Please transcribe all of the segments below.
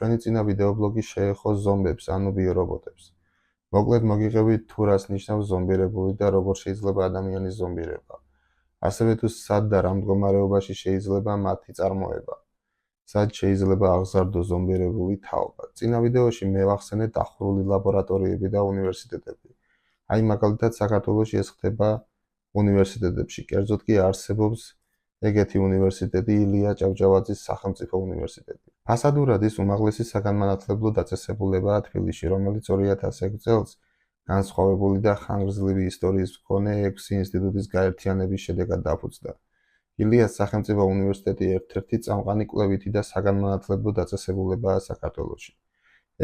Ჩვენი წინა ვიდეობლოგი შეეხო ზომბებს, ანუ ბიორობოტებს. მოკლედ მოგიღებით თუ რას ნიშნავს ზომბირებული და როგორ შეიძლება ადამიანის ზომბირება. ასევე თუ სად და რა მდგომარეობაში შეიძლება მათი წარმოება. სად შეიძლება აღზარდოს ზომბირებული თაობა. წინა ვიდეოში მე ვახსენე დახურული ლაბორატორიები და უნივერსიტეტები. აი მაგალითად საქართველოში ეს ხდება უნივერსიტეტებში, კერძოდ კი არსებობს ეგეთი უნივერსიტეტი ილია ჭავჭავაძის სახელმწიფო უნივერსიტეტი. ფასადურად ის უმაღლესი საგანმანათლებლო დაწესებულებაა თბილისში, რომელიც 2006 წელს განსხვავებული და ხანგრძლივი ისტორიის მქონე 6 ინსტიტუტის გაერთიანების შედეგად დაფუძნდა. ილიას სახელმწიფო უნივერსიტეტი ერთ-ერთი წამყვანი კვლევითი და საგანმანათლებლო დაწესებულებაა საქართველოში.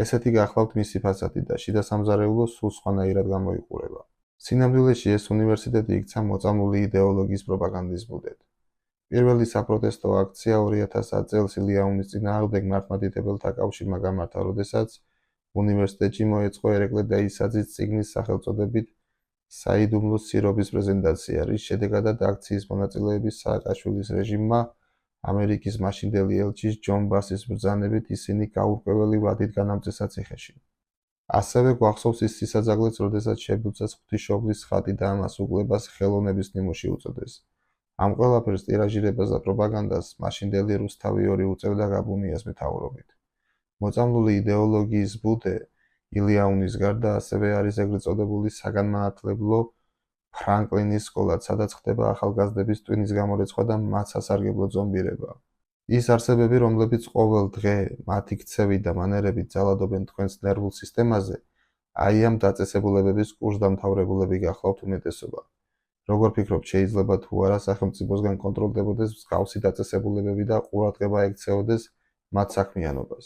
ესეთი გახლავთ მისი ფასადი და შიდა სამზარეულო სულ სხვანაირად გამოიყურება. სინამდვილეში ეს უნივერსიტეტი იქცა მოწამლული იდეოლოგიის პროპაგანდის ბუდედ. პირველი საპროტესტო აქცია 2010 წელს ილიაუნის წინააღმდეგ მართლმადიდებელთა კავშირმა გამართა, როდესაც უნივერსიტეტში მოეწყო ერეკლე დაისაძის წიგნის სახელწოდებით საიდუმლო სირობის პრეზენტაცია, რის შედეგადად აქციის მონაწილეების სააკაშვილის რეჟიმმა ამერიკის მაშინდელი ელჩის ჯონ ბასის ბრძანებით ისინი გაურკვეველი ვადით განამწესა ციხეში. ასევე გვახსოვს ის სისაძაგლეც, როდესაც შეբუცეს ღვთისმშობლის ხატი და ამას უკლებას ხელოვნების ნიმუში უწოდეს. ამ ყველაფერს ტირაჟირებას და პროპაგანდას მაშინდელი რუსთავი 2 უწევდა გაბუნიას მეთაურობით. მოწამლული იდეოლოგიის ბუდე ილიაუნის გარდა ასევე არის ეგრეთ წოდებული საგანმანათლებლო ფრანკლინის სკოლაც, სადაც ხდება ახალგაზრდების ტვინის გამორეცხვა და მათ სასარგებლო ზომბირება. ის არსებები, რომლებიც ყოველ დღე მათი ქცევით და მანერებით ძალადობენ თქვენს ნერვულ სისტემაზე, აი ამ დაწესებულებების კურსდამთავრებულები გახლავთ უმეტესობა. როგორ ფიქრობთ, შეიძლება თუ არა სახელმწიფოსგან კონტროლდებოდეს მსგავსი დაწესებულებები და ყურადღება ექცეოდეს მათ საქმიანობას?